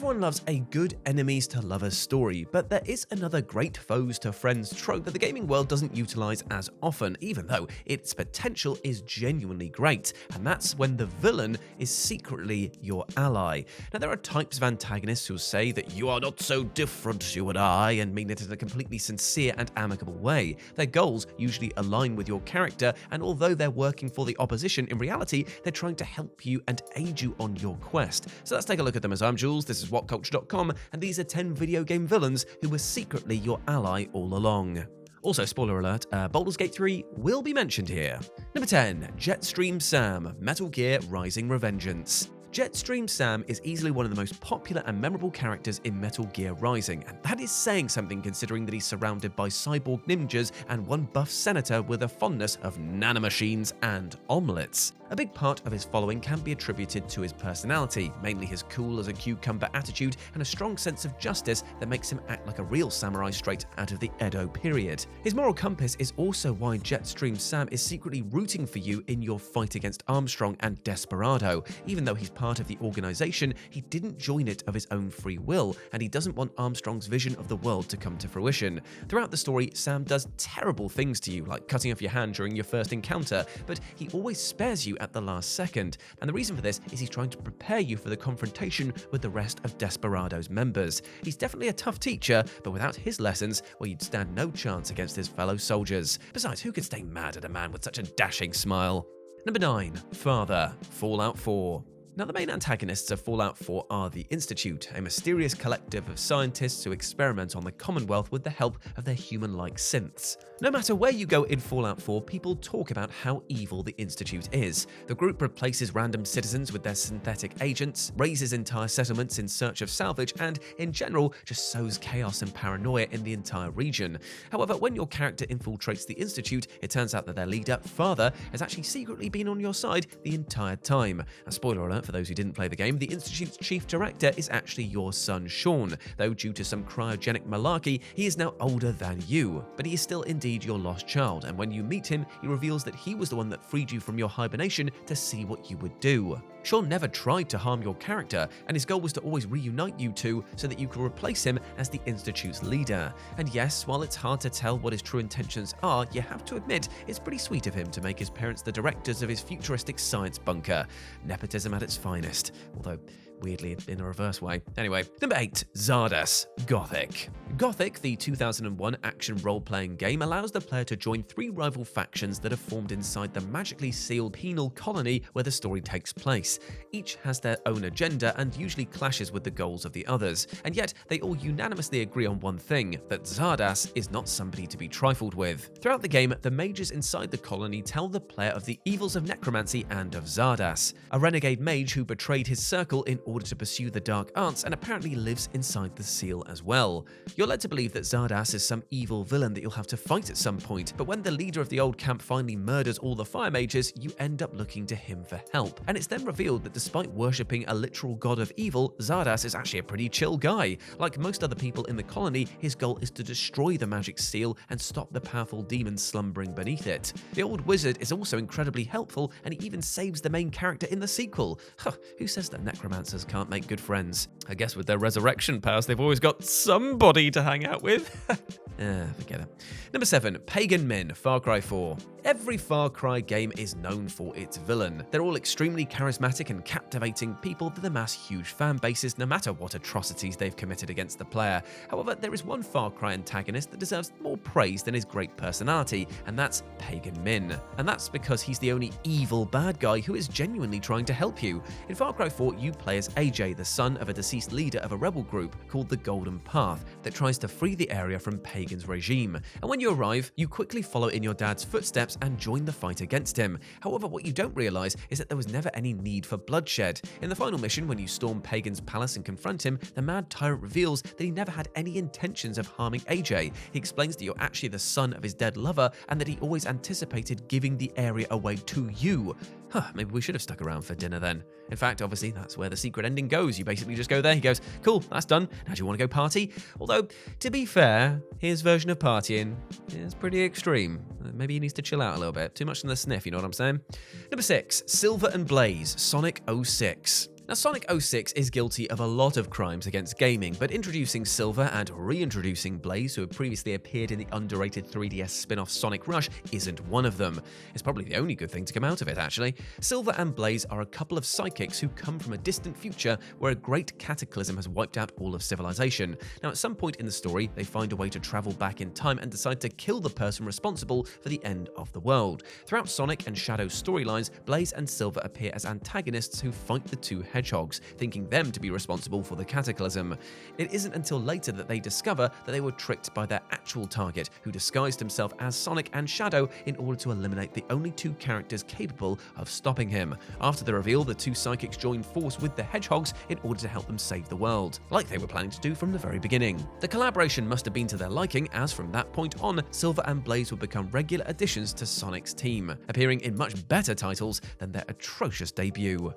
Everyone loves a good enemies to lovers story, but there is another great foes to friends trope that the gaming world doesn't utilize as often, even though its potential is genuinely great, and that's when the villain is secretly your ally. Now, there are types of antagonists who say that you are not so different, you and I, and mean it in a completely sincere and amicable way. Their goals usually align with your character, and although they're working for the opposition, in reality, they're trying to help you and aid you on your quest. So let's take a look at them. As I'm Jules, this is WhatCulture.com, and these are 10 video game villains who were secretly your ally all along. Also, spoiler alert, Baldur's Gate 3 will be mentioned here. Number 10, Jetstream Sam, Metal Gear Rising Revengeance. Jetstream Sam is easily one of the most popular and memorable characters in Metal Gear Rising, and that is saying something considering that he's surrounded by cyborg ninjas and one buff senator with a fondness of nanomachines and omelets. A big part of his following can be attributed to his personality, mainly his cool as a cucumber attitude and a strong sense of justice that makes him act like a real samurai straight out of the Edo period. His moral compass is also why Jetstream Sam is secretly rooting for you in your fight against Armstrong and Desperado. Even though he's part of the organization, he didn't join it of his own free will, and he doesn't want Armstrong's vision of the world to come to fruition. Throughout the story, Sam does terrible things to you, like cutting off your hand during your first encounter, but he always spares you at the last second, and the reason for this is he's trying to prepare you for the confrontation with the rest of Desperado's members. He's definitely a tough teacher, but without his lessons, well, you'd stand no chance against his fellow soldiers. Besides, who could stay mad at a man with such a dashing smile? Number 9, Father, Fallout 4. Now, the main antagonists of Fallout 4 are the Institute, a mysterious collective of scientists who experiment on the Commonwealth with the help of their human-like synths. No matter where you go in Fallout 4, people talk about how evil the Institute is. The group replaces random citizens with their synthetic agents, raises entire settlements in search of salvage, and, in general, just sows chaos and paranoia in the entire region. However, when your character infiltrates the Institute, it turns out that their leader, Father, has actually secretly been on your side the entire time. A spoiler alert for those who didn't play the game, the Institute's chief director is actually your son, Sean, though due to some cryogenic malarkey, he is now older than you. But he is still indeed your lost child, and when you meet him, he reveals that he was the one that freed you from your hibernation to see what you would do. Sean never tried to harm your character, and his goal was to always reunite you two so that you could replace him as the Institute's leader. And yes, while it's hard to tell what his true intentions are, you have to admit it's pretty sweet of him to make his parents the directors of his futuristic science bunker. Nepotism at its finest, although weirdly in a reverse way. Anyway, number 8, Zardas, Gothic. Gothic, the 2001 action role-playing game, allows the player to join 3 rival factions that are formed inside the magically sealed penal colony where the story takes place. Each has their own agenda and usually clashes with the goals of the others, and yet they all unanimously agree on one thing, that Zardas is not somebody to be trifled with. Throughout the game, the mages inside the colony tell the player of the evils of necromancy and of Zardas, a renegade mage who betrayed his circle in order to pursue the dark arts and apparently lives inside the seal as well. You're led to believe that Zardas is some evil villain that you'll have to fight at some point, but when the leader of the old camp finally murders all the fire mages, you end up looking to him for help. And it's then revealed that despite worshipping a literal god of evil, Zardas is actually a pretty chill guy. Like most other people in the colony, his goal is to destroy the magic seal and stop the powerful demons slumbering beneath it. The old wizard is also incredibly helpful, and he even saves the main character in the sequel. Who says that necromancers can't make good friends? I guess with their resurrection powers, they've always got somebody to hang out with. Forget it. Number 7, Pagan Min, Far Cry 4. Every Far Cry game is known for its villain. They're all extremely charismatic and captivating people that amass huge fan bases no matter what atrocities they've committed against the player. However, there is one Far Cry antagonist that deserves more praise than his great personality, and that's Pagan Min. And that's because he's the only evil bad guy who is genuinely trying to help you. In Far Cry 4, you play as AJ, the son of a deceased leader of a rebel group called the Golden Path that tries to free the area from Pagan's regime. And when you arrive, you quickly follow in your dad's footsteps and join the fight against him. However, what you don't realize is that there was never any need for bloodshed. In the final mission, when you storm Pagan's palace and confront him, the mad tyrant reveals that he never had any intentions of harming AJ. He explains that you're actually the son of his dead lover and that he always anticipated giving the area away to you. Maybe we should have stuck around for dinner then. In fact, obviously, that's where the secret ending goes. You basically just go there, he goes, cool, that's done, now do you want to go party? Although, to be fair, his version of partying is pretty extreme. Maybe he needs to chill out a little bit. Too much in the sniff, you know what I'm saying? Number 6, Silver and Blaze, Sonic 06. Now, Sonic 06 is guilty of a lot of crimes against gaming, but introducing Silver and reintroducing Blaze, who had previously appeared in the underrated 3DS spin-off Sonic Rush, isn't one of them. It's probably the only good thing to come out of it, actually. Silver and Blaze are a couple of psychics who come from a distant future where a great cataclysm has wiped out all of civilization. Now, at some point in the story, they find a way to travel back in time and decide to kill the person responsible for the end of the world. Throughout Sonic and Shadow's storylines, Blaze and Silver appear as antagonists who fight the two hedgehogs, thinking them to be responsible for the cataclysm. It isn't until later that they discover that they were tricked by their actual target, who disguised himself as Sonic and Shadow in order to eliminate the only two characters capable of stopping him. After the reveal, the two psychics join force with the hedgehogs in order to help them save the world, like they were planning to do from the very beginning. The collaboration must have been to their liking, as from that point on, Silver and Blaze would become regular additions to Sonic's team, appearing in much better titles than their atrocious debut.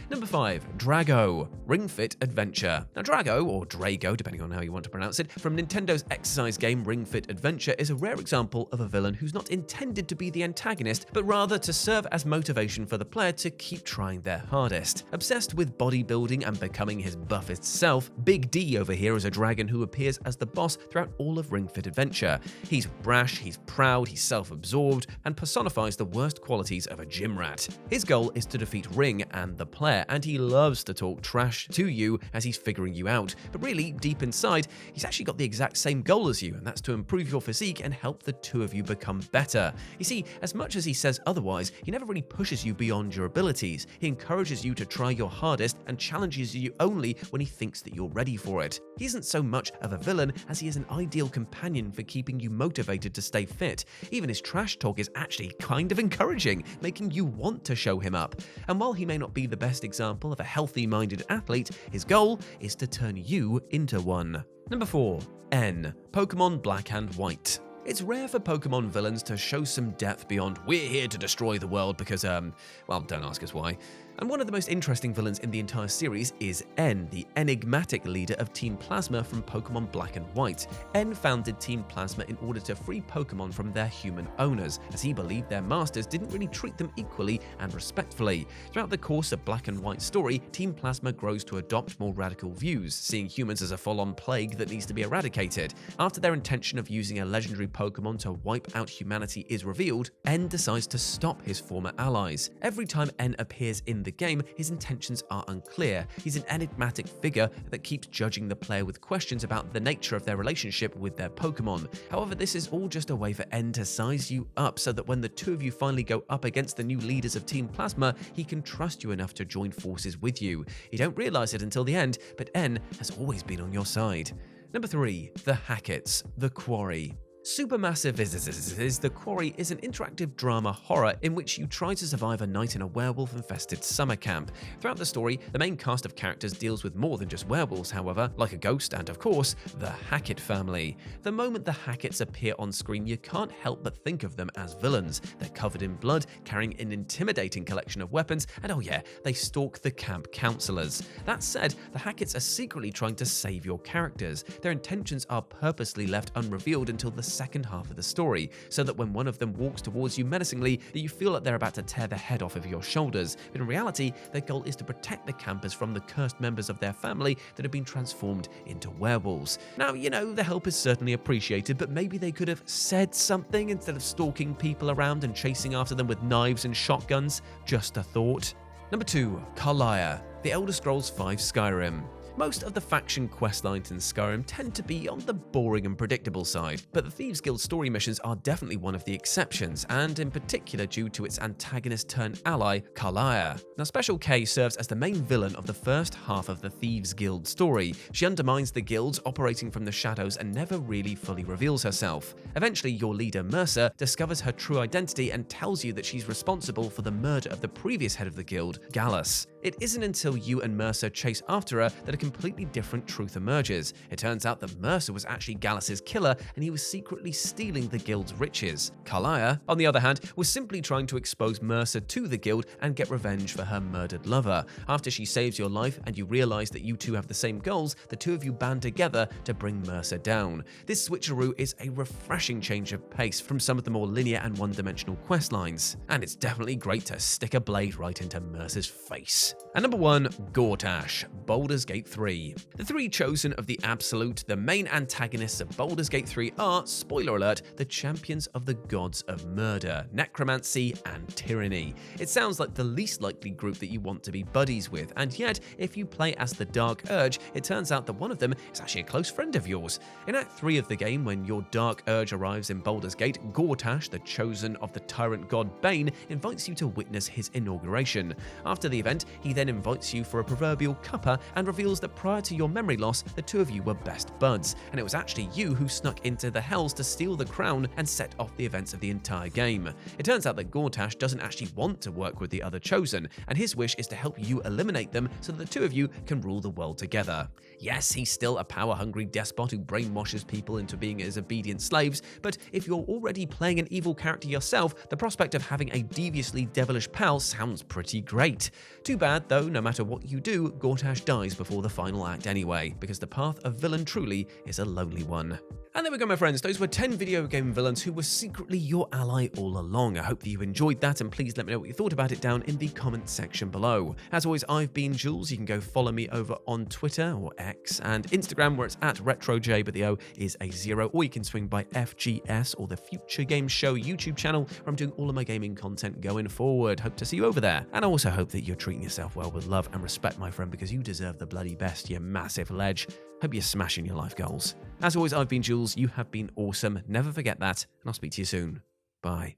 Number 5. Drago, Ring Fit Adventure. Now, Drago, or Drago, depending on how you want to pronounce it, from Nintendo's exercise game Ring Fit Adventure is a rare example of a villain who's not intended to be the antagonist, but rather to serve as motivation for the player to keep trying their hardest. Obsessed with bodybuilding and becoming his buffest self, Big D over here is a dragon who appears as the boss throughout all of Ring Fit Adventure. He's brash, he's proud, he's self-absorbed, and personifies the worst qualities of a gym rat. His goal is to defeat Ring and the player, and he loves to talk trash to you as he's figuring you out. But really, deep inside, he's actually got the exact same goal as you, and that's to improve your physique and help the two of you become better. You see, as much as he says otherwise, he never really pushes you beyond your abilities. He encourages you to try your hardest and challenges you only when he thinks that you're ready for it. He isn't so much of a villain as he is an ideal companion for keeping you motivated to stay fit. Even his trash talk is actually kind of encouraging, making you want to show him up. And while he may not be the best example of a healthy-minded athlete, his goal is to turn you into one. Number 4. N, Pokemon Black and White. It's rare for Pokemon villains to show some depth beyond "we're here to destroy the world" because, well, don't ask us why. And one of the most interesting villains in the entire series is N, the enigmatic leader of Team Plasma from Pokemon Black and White. N founded Team Plasma in order to free Pokemon from their human owners, as he believed their masters didn't really treat them equally and respectfully. Throughout the course of Black and White's story, Team Plasma grows to adopt more radical views, seeing humans as a full-on plague that needs to be eradicated. After their intention of using a legendary Pokemon to wipe out humanity is revealed, N decides to stop his former allies. Every time N appears in the game, his intentions are unclear. He's an enigmatic figure that keeps judging the player with questions about the nature of their relationship with their Pokemon. However, this is all just a way for N to size you up so that when the two of you finally go up against the new leaders of Team Plasma, he can trust you enough to join forces with you. You don't realize it until the end, but N has always been on your side. Number 3. The Hacketts, The Quarry. Supermassive is The Quarry is an interactive drama horror in which you try to survive a night in a werewolf-infested summer camp. Throughout the story, the main cast of characters deals with more than just werewolves, however, like a ghost and, of course, the Hackett family. The moment the Hacketts appear on screen, you can't help but think of them as villains. They're covered in blood, carrying an intimidating collection of weapons, and oh yeah, they stalk the camp counselors. That said, the Hacketts are secretly trying to save your characters. Their intentions are purposely left unrevealed until the second half of the story, so that when one of them walks towards you menacingly, that you feel that they're about to tear the head off of your shoulders. But in reality, their goal is to protect the campers from the cursed members of their family that have been transformed into werewolves. Now, you know, the help is certainly appreciated, but maybe they could have said something instead of stalking people around and chasing after them with knives and shotguns. Just a thought. Number 2. Karliah, The Elder Scrolls V Skyrim. Most of the faction questlines in Skyrim tend to be on the boring and predictable side, but the Thieves Guild story missions are definitely one of the exceptions, and in particular due to its antagonist-turned-ally, Karliah. Now, Special K serves as the main villain of the first half of the Thieves Guild story. She undermines the guilds operating from the shadows and never really fully reveals herself. Eventually, your leader, Mercer, discovers her true identity and tells you that she's responsible for the murder of the previous head of the guild, Gallus. It isn't until you and Mercer chase after her that a completely different truth emerges. It turns out that Mercer was actually Gallus's killer, and he was secretly stealing the guild's riches. Carlia, on the other hand, was simply trying to expose Mercer to the guild and get revenge for her murdered lover. After she saves your life and you realize that you two have the same goals, the two of you band together to bring Mercer down. This switcheroo is a refreshing change of pace from some of the more linear and one-dimensional quest lines, and it's definitely great to stick a blade right into Mercer's face. And number 1, Gortash, Baldur's Gate 3. The three chosen of the Absolute, the main antagonists of Baldur's Gate 3 are, spoiler alert, the champions of the gods of murder, necromancy, and tyranny. It sounds like the least likely group that you want to be buddies with, and yet, if you play as the Dark Urge, it turns out that one of them is actually a close friend of yours. In Act 3 of the game, when your Dark Urge arrives in Baldur's Gate, Gortash, the chosen of the tyrant god Bane, invites you to witness his inauguration. After the event, he then invites you for a proverbial cuppa and reveals that prior to your memory loss, the two of you were best buds, and it was actually you who snuck into the Hells to steal the crown and set off the events of the entire game. It turns out that Gortash doesn't actually want to work with the other chosen, and his wish is to help you eliminate them so that the two of you can rule the world together. Yes, he's still a power-hungry despot who brainwashes people into being his obedient slaves, but if you're already playing an evil character yourself, the prospect of having a deviously devilish pal sounds pretty great. Too bad, though, no matter what you do, Gortash dies before the final act anyway, because the path of villain truly is a lonely one. And there we go, my friends. Those were 10 video game villains who were secretly your ally all along. I hope that you enjoyed that, and please let me know what you thought about it down in the comment section below. As always, I've been Jules. You can go follow me over on Twitter or X and Instagram, where it's at RetroJ, but the O is a 0, or you can swing by FGS or the Future Games Show YouTube channel, where I'm doing all of my gaming content going forward. Hope to see you over there. And I also hope that you're treating yourself well with love and respect, my friend, because you deserve the bloody best, you massive ledge. Hope you're smashing your life goals. As always, I've been Jules. You have been awesome. Never forget that, and I'll speak to you soon. Bye.